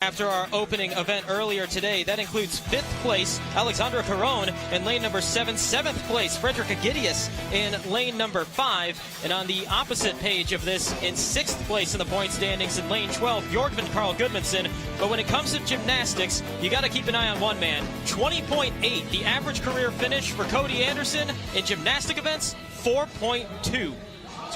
After our opening event earlier today, that includes 5th place Alexandra Caron in lane number 7, 7th place Frederica Gidius in lane number 5, and on the opposite page of this, in 6th place in the point standings in lane 12, Bjorkman Carl Goodmanson. But when it comes to gymnastics, you got to keep an eye on one man. 20.8, the average career finish for Cody Anderson in gymnastic events, 4.2.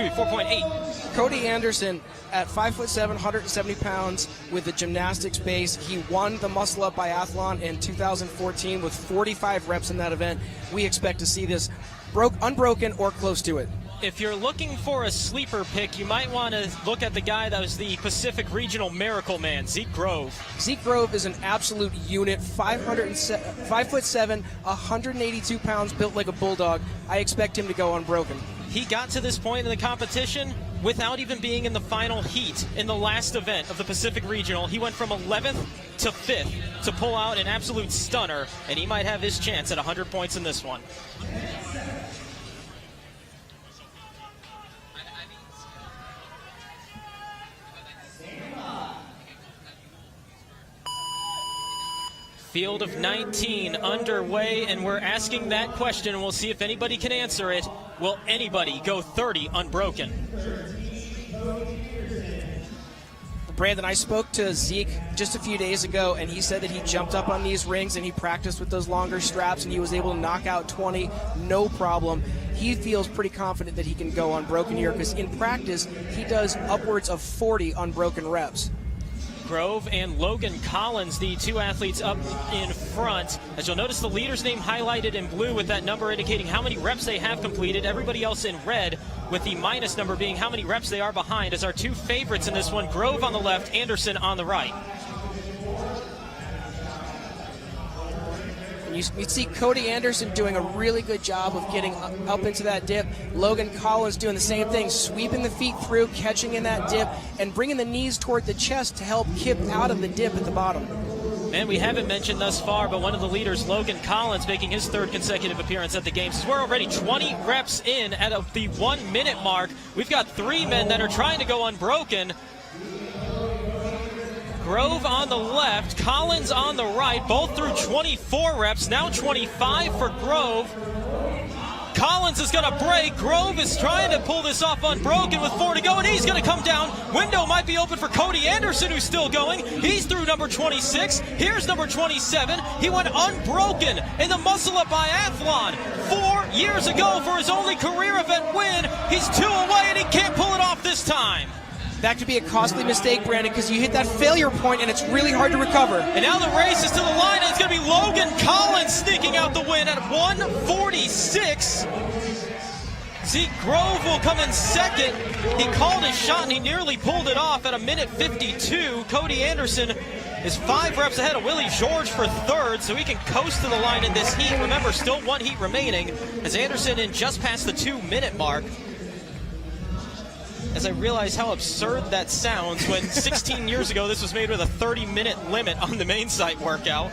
4.8. Cody Anderson at 5'7", 170 pounds with the gymnastics base. He won the Muscle Up Biathlon in 2014 with 45 reps in that event. We expect to see this unbroken or close to it. If you're looking for a sleeper pick, you might want to look at the guy that was the Pacific Regional Miracle Man, Zeke Grove. Zeke Grove is an absolute unit, 5'7", 182 pounds, built like a bulldog. I expect him to go unbroken. He got to this point in the competition without even being in the final heat in the last event of the Pacific Regional. He went from 11th to 5th to pull out an absolute stunner, and he might have his chance at 100 points in this one. Field of 19 underway, and we're asking that question, and we'll see if anybody can answer it. Will anybody go 30 unbroken? Brandon, I spoke to Zeke just a few days ago, and he said that he jumped up on these rings and he practiced with those longer straps, and he was able to knock out 20, no problem. He feels pretty confident that he can go unbroken here because in practice, he does upwards of 40 unbroken reps. Grove and Logan Collins, the two athletes up in front. As you'll notice, the leader's name highlighted in blue with that number indicating how many reps they have completed. Everybody else in red with the minus number being how many reps they are behind as our two favorites in this one, Grove on the left, Anderson on the right. You see Cody Anderson doing a really good job of getting up into that dip. Logan Collins doing the same thing, sweeping the feet through, catching in that dip, and bringing the knees toward the chest to help kip out of the dip at the bottom. Man, we haven't mentioned thus far, but one of the leaders, Logan Collins, making his 3rd consecutive appearance at the games. We're already 20 reps in at the 1 minute mark. We've got 3 men that are trying to go unbroken. Grove on the left, Collins on the right, both through 24 reps, now 25 for Grove. Collins is going to break. Grove is trying to pull this off unbroken with 4 to go, and he's going to come down. Window might be open for Cody Anderson, who's still going. He's through number 26. Here's number 27. He went unbroken in the Muscle Up Biathlon 4 years ago for his only career event win. He's 2 away, and he can't pull it off this time. That could be a costly mistake, Brandon, because you hit that failure point and it's really hard to recover. And now the race is to the line, and it's going to be Logan Collins sneaking out the win at 1:46. Zeke Grove will come in second. He called his shot and he nearly pulled it off at 1:52. Cody Anderson is 5 reps ahead of Willie George for 3rd, so he can coast to the line in this heat. Remember, still 1 heat remaining as Anderson in just past the 2-minute mark. As I realize how absurd that sounds when 16 years ago this was made with a 30-minute limit on the main site workout.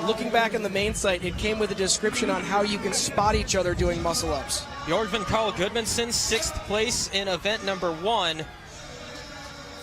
Looking back on the main site, it came with a description on how you can spot each other doing muscle-ups. Bjorkman Carl Goodmanson, 6th place in event number 1.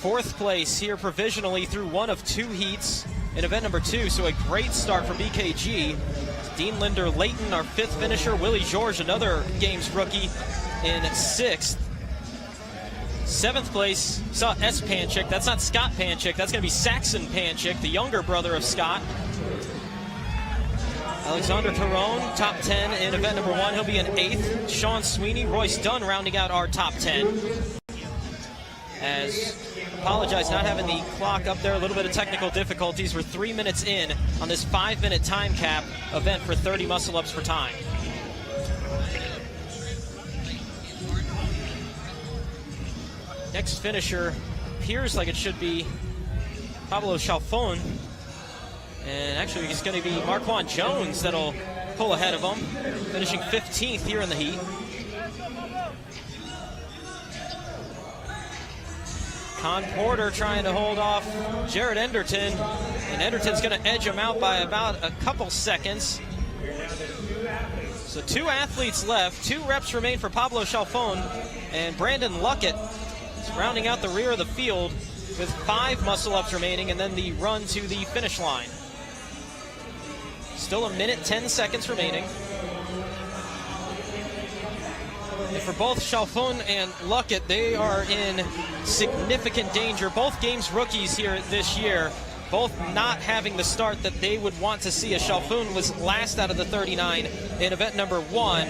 4th place here provisionally through 1 of 2 heats in event number 2, so a great start for BKG. Dean Linder Layton, our 5th finisher. Willie George, another games rookie, in 6th. 7th place, saw S. Panchik. That's not Scott Panchik. That's going to be Saxon Panchik, the younger brother of Scott. Alexander Caron, top 10 in event number 1. He'll be in 8th. Sean Sweeney, Royce Dunn rounding out our top 10. As, apologize not having the clock up there, a little bit of technical difficulties. We're 3 minutes in on this 5-minute time cap event for 30 muscle-ups for time. Next finisher appears like it should be Pablo Chalfon. And actually it's going to be Marquand Jones that'll pull ahead of him, finishing 15th here in the heat. Con Porter trying to hold off Jared Enderton, and Enderton's going to edge him out by about a couple seconds. So 2 athletes left, 2 reps remain for Pablo Chalfon, and Brandon Luckett rounding out the rear of the field. with 5 muscle-ups remaining, and then the run to the finish line. Still 1 minute, 10 seconds remaining. And for both Chalfon and Luckett, they are in significant danger. Both games rookies here this year, both not having the start that they would want to see, as Chalfon was last out of the 39 in event number 1.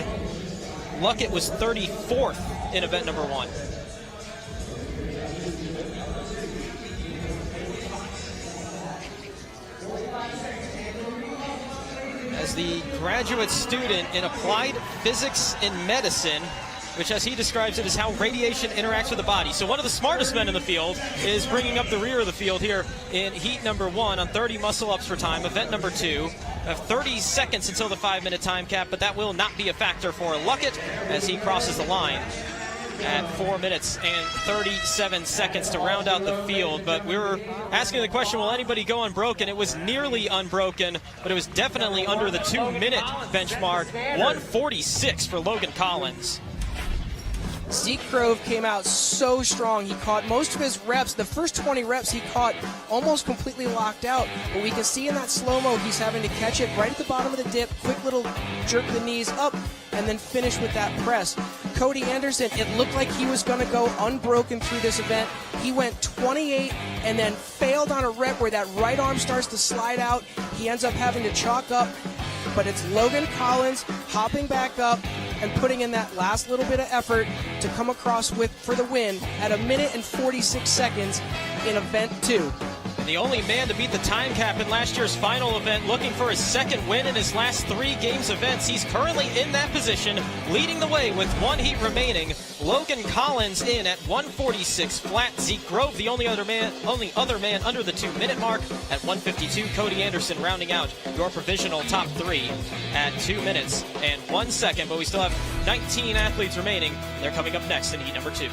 Luckett was 34th in event number 1. As the graduate student in applied physics and medicine, which, as he describes it, is how radiation interacts with the body. So one of the smartest men in the field is bringing up the rear of the field here in heat number 1 on 30 muscle-ups for time, event number 2. Have 30 seconds until the 5-minute time cap, but that will not be a factor for Luckett as he crosses the line at 4 minutes and 37 seconds to round out the field. But we were asking the question, will anybody go unbroken? It was nearly unbroken, but it was definitely under the 2-minute benchmark. 1:46 for Logan Collins. Zeke Grove came out so strong. He caught most of his reps. The first 20 reps he caught almost completely locked out. But we can see in that slow-mo he's having to catch it right at the bottom of the dip, quick little jerk the knees up, and then finish with that press. Cody Anderson, it looked like he was going to go unbroken through this event. He went 28 and then failed on a rep where that right arm starts to slide out. He ends up having to chalk up. But it's Logan Collins hopping back up and putting in that last little bit of effort to come across with for the win at 1 minute and 46 seconds in event 2. The only man to beat the time cap in last year's final event, looking for his second win in his last 3 games events. He's currently in that position, leading the way with 1 heat remaining. Logan Collins in at 1:46 flat. Zeke Grove, the only other man under the 2-minute mark at 1:52. Cody Anderson rounding out your provisional top 3 at 2 minutes and 1 second. But we still have 19 athletes remaining. They're coming up next in heat number 2.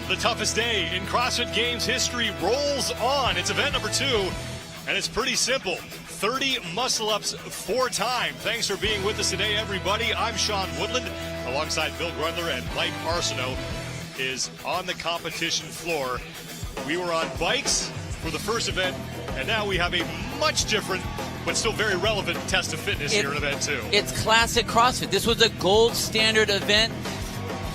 The toughest day in CrossFit Games history rolls on. It's event number 2, and it's pretty simple. 30 muscle-ups for time. Thanks for being with us today, everybody. I'm Sean Woodland, alongside Bill Grundler, and Mike Arsenault is on the competition floor. We were on bikes for the first event, and now we have a much different but still very relevant test of fitness here in event 2. It's classic CrossFit. This was a gold standard event.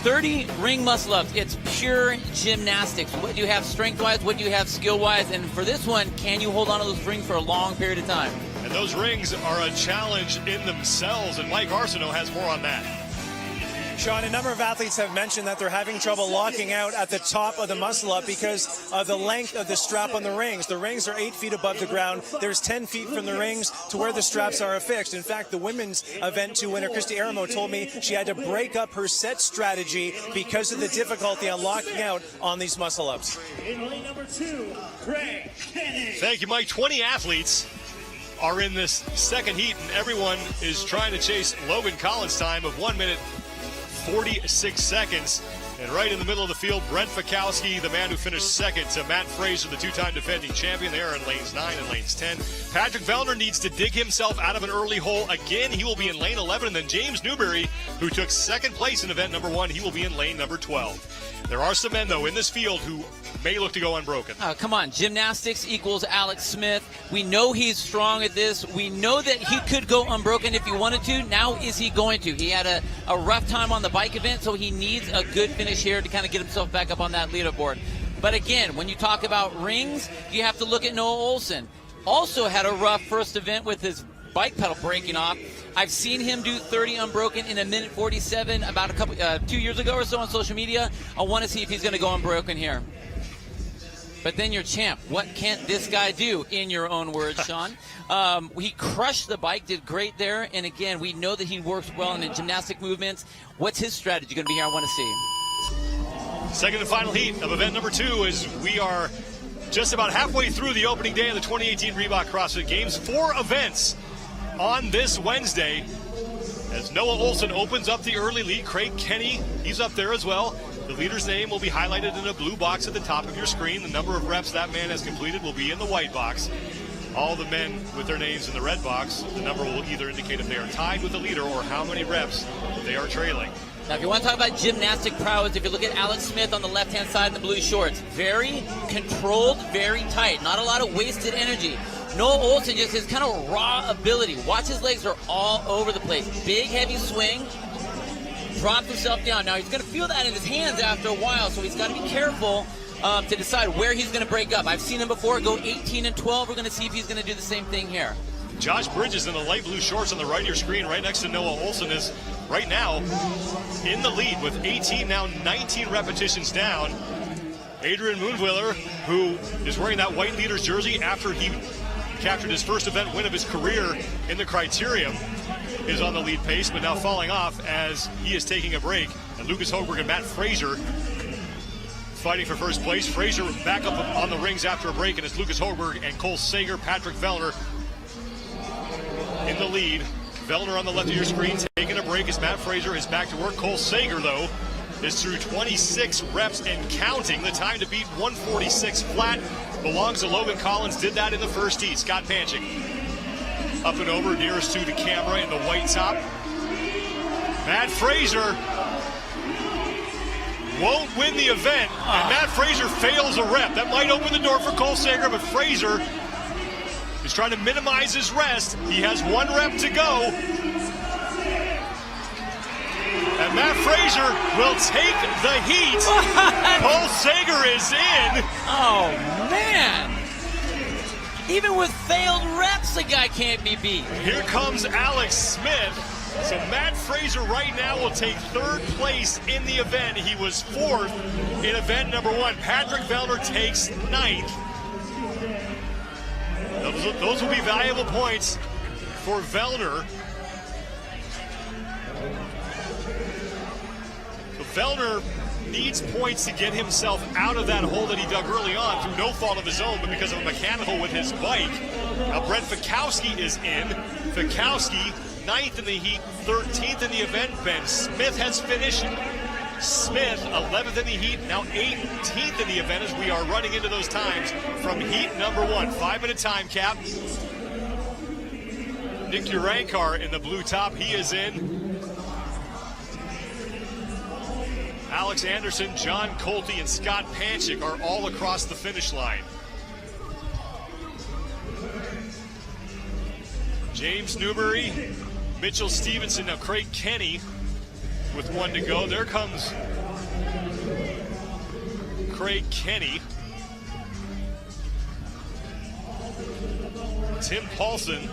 30 ring muscle-ups. It's pure gymnastics. What do you have strength-wise? What do you have skill-wise? And for this one, can you hold on to those rings for a long period of time? And those rings are a challenge in themselves, and Mike Arsenault has more on that. Sean, a number of athletes have mentioned that they're having trouble locking out at the top of the muscle up because of the length of the strap on the rings. The rings are 8 feet above the ground. There's 10 feet from the rings to where the straps are affixed. In fact, the women's event 2 winner, Christy Aramo, told me she had to break up her set strategy because of the difficulty on locking out on these muscle ups. In lane number 2, Craig Kenny. Thank you, Mike. 20 athletes are in this second heat, and everyone is trying to chase Logan Collins' time of 1 minute 46 seconds. And right in the middle of the field, Brent Fikowski, the man who finished second to Matt Fraser, the 2-time defending champion. They are in lanes 9 and lanes 10. Patrick Vellner needs to dig himself out of an early hole again. He will be in lane 11. And then James Newberry, who took second place in event number 1, he will be in lane number 12. There are some men, though, in this field who may look to go unbroken. Come on, gymnastics equals Alex Smith. We know he's strong at this. We know that he could go unbroken if he wanted to. Now is he going to? He had a rough time on the bike event, so he needs a good finish here to kind of get himself back up on that leaderboard. But again, when you talk about rings, you have to look at Noah Olson. Also had a rough first event with his bike pedal breaking off. I've seen him do 30 unbroken in 1:47 about 2 years ago or so on social media. I want to see if he's going to go unbroken here. But then your champ, what can't this guy do, in your own words, Sean? He crushed the bike, did great there. And again, we know that he works well in the gymnastic movements. What's his strategy going to be here? I want to see. Second and final heat of event number 2 is we are just about halfway through the opening day of the 2018 Reebok CrossFit Games. 4 events on this Wednesday as Noah Olson opens up the early lead. Craig Kenny, he's up there as well. The leader's name will be highlighted in a blue box at the top of your screen. The number of reps that man has completed will be in the white box. All the men with their names in the red box, the number will either indicate if they are tied with the leader or how many reps they are trailing. Now, if you want to talk about gymnastic prowess, if you look at Alex Smith on the left-hand side in the blue shorts, very controlled, very tight, not a lot of wasted energy. Noah Olson just his kind of raw ability. Watch, his legs are all over the place. Big, heavy swing, drops himself down. Now, he's going to feel that in his hands after a while, so he's got to be careful to decide where he's going to break up. I've seen him before go 18 and 12. We're going to see if he's going to do the same thing here. Josh Bridges in the light blue shorts on the right of your screen, right next to Noah Olson, is right now in the lead with 18, now 19 repetitions down. Adrian Moonwiller, who is wearing that white leader's jersey after he captured his first event win of his career in the Criterium, is on the lead pace, but now falling off as he is taking a break. And Lucas Hochberg and Matt Fraser fighting for first place. Fraser back up on the rings after a break, and it's Lucas Hochberg and Cole Sager, Patrick Vellner in the lead. Vellner on the left of your screen taking a break as Matt Fraser is back to work. Cole Sager, though, is through 26 reps and counting. The time to beat 146 flat belongs to Logan Collins. Did that in the first heat. Scott Panchik up and over, nearest to the camera in the white top. Matt Fraser won't win the event, and Matt Fraser fails a rep. That might open the door for Cole Sager, but Fraser is trying to minimize his rest. He has 1 rep to go. And Matt Fraser will take the heat. Cole Sager is in. Oh, man. Even with failed reps, the guy can't be beat. Here comes Alex Smith. So Matt Fraser right now will take 3rd place in the event. He was 4th in event number 1. Patrick Vellner takes 9th. Those will be valuable points for Vellner. Vellner needs points to get himself out of that hole that he dug early on through no fault of his own, but because of a mechanical with his bike. Now Brent Fikowski is in. Fikowski, 9th in the heat, 13th in the event. Ben Smith has finished. Smith, 11th in the heat, now 18th in the event as we are running into those times from heat number 1. 5-minute time cap. Nick Urankar in the blue top, he is in. Alex Anderson, John Colte, and Scott Panchik are all across the finish line. James Newberry, Mitchell Stevenson, now Craig Kenny with 1 to go. There comes Craig Kenny. Tim Paulson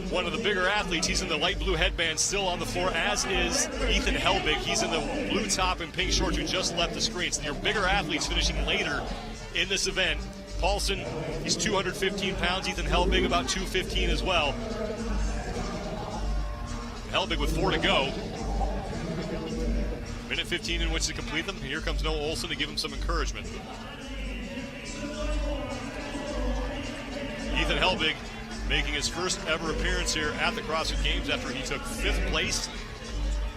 one of the bigger athletes. He's in the light blue headband, still on the floor, as is Ethan Helbig. He's in the blue top and pink shorts, who just left the screen. So your bigger athletes finishing later in this event. Paulson, he's 215 pounds. Ethan Helbig about 215 as well. Helbig with 4 to go. Minute 15 in which to complete them. Here comes Noah Olson to give him some encouragement. Ethan Helbig making his first ever appearance here at the CrossFit Games after he took 5th place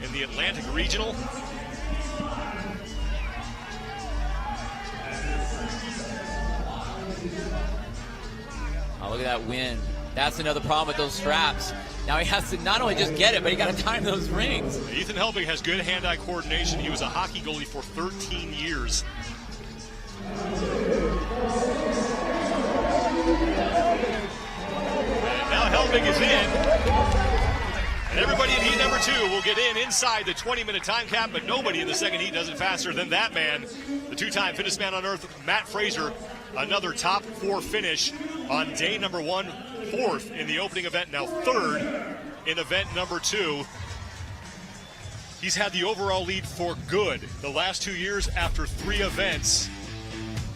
in the Atlantic Regional. Oh, look at that win. That's another problem with those straps. Now he has to not only just get it, but he got to time those rings. Ethan Helbig has good hand-eye coordination. He was a hockey goalie for 13 years. And now Helbig is in. And everybody in heat number 2 will get in inside the 20-minute time cap, but nobody in the second heat does it faster than that man, the 2-time fittest man on earth, Matt Fraser. Another top 4 finish on day number 1, 4th in the opening event, now 3rd in event number 2. He's had the overall lead for good the last 2 years after 3 events.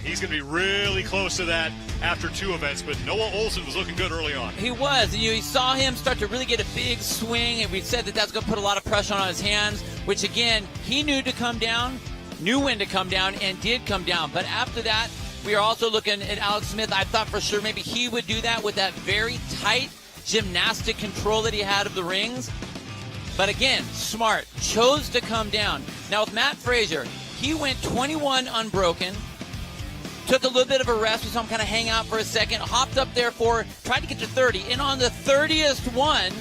He's going to be really close to that after 2 events, but Noah Olson was looking good early on. He was. You saw him start to really get a big swing, and we said that that's going to put a lot of pressure on his hands, which, again, he knew to come down, knew when to come down, and did come down. But after that, we are also looking at Alex Smith. I thought for sure maybe he would do that with that very tight gymnastic control that he had of the rings. But again, smart, chose to come down. Now with Matt Fraser, he went 21 unbroken, took a little bit of a rest, we saw him kind of hang out for a second, hopped up there tried to get to 30, and on the 30th one,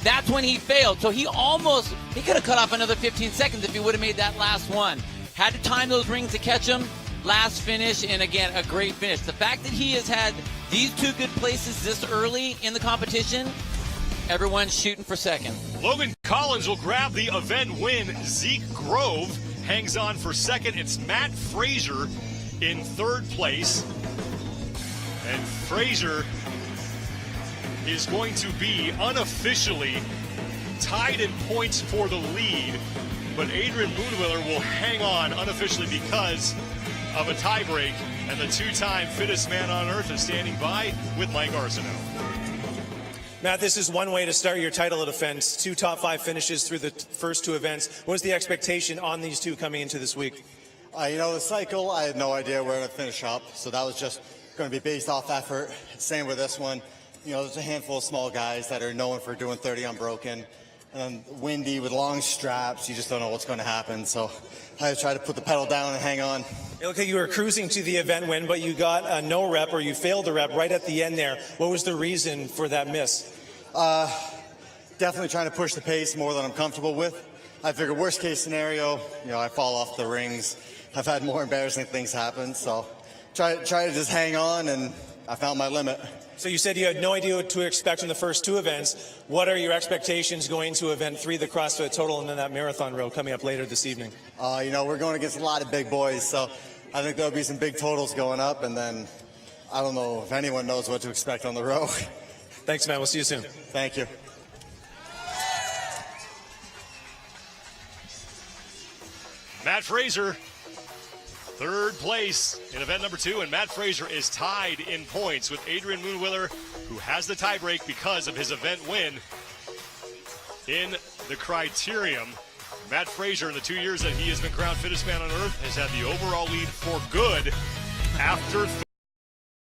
that's when he failed. So he could have cut off another 15 seconds if he would have made that last one. Had to time those rings to catch him. Last finish, and again, a great finish. The fact that he has had these 2 good places this early in the competition, everyone's shooting for second. Logan Collins will grab the event win. Zeke Grove hangs on for second. It's Matt Fraser in 3rd place. And Fraser is going to be unofficially tied in points for the lead, but Adrian Moonwiller will hang on unofficially because of a tiebreak, and the 2-time fittest man on earth is standing by with Mike Arsenault. Matt, this is one way to start your title defense. 2 top 5 finishes through the first 2 events. What was the expectation on these 2 coming into this week? The cycle, I had no idea where to finish up, so that was just going to be based off effort. Same with this one. There's a handful of small guys that are known for doing 30 unbroken. And windy with long straps, you just don't know what's going to happen. So I try to put the pedal down and hang on. It looked like you were cruising to the event win, but you got a no rep, or you failed a rep right at the end there. What was the reason for that miss? Definitely trying to push the pace more than I'm comfortable with. I figured worst case scenario, I fall off the rings. I've had more embarrassing things happen, so try to just hang on, and I found my limit. So you said you had no idea what to expect in the first 2 events. What are your expectations going to event 3, the CrossFit Total, and then that marathon row coming up later this evening? We're going against a lot of big boys, so I think there'll be some big totals going up, and then I don't know if anyone knows what to expect on the row. Thanks, man. We'll see you soon. Thank you. Matt Fraser, 3rd place in event number 2, and Matt Fraser is tied in points with Adrian Moonwiller, who has the tiebreak because of his event win in the criterium. Matt Fraser, in the 2 years that he has been crowned fittest man on earth, has had the overall lead for good after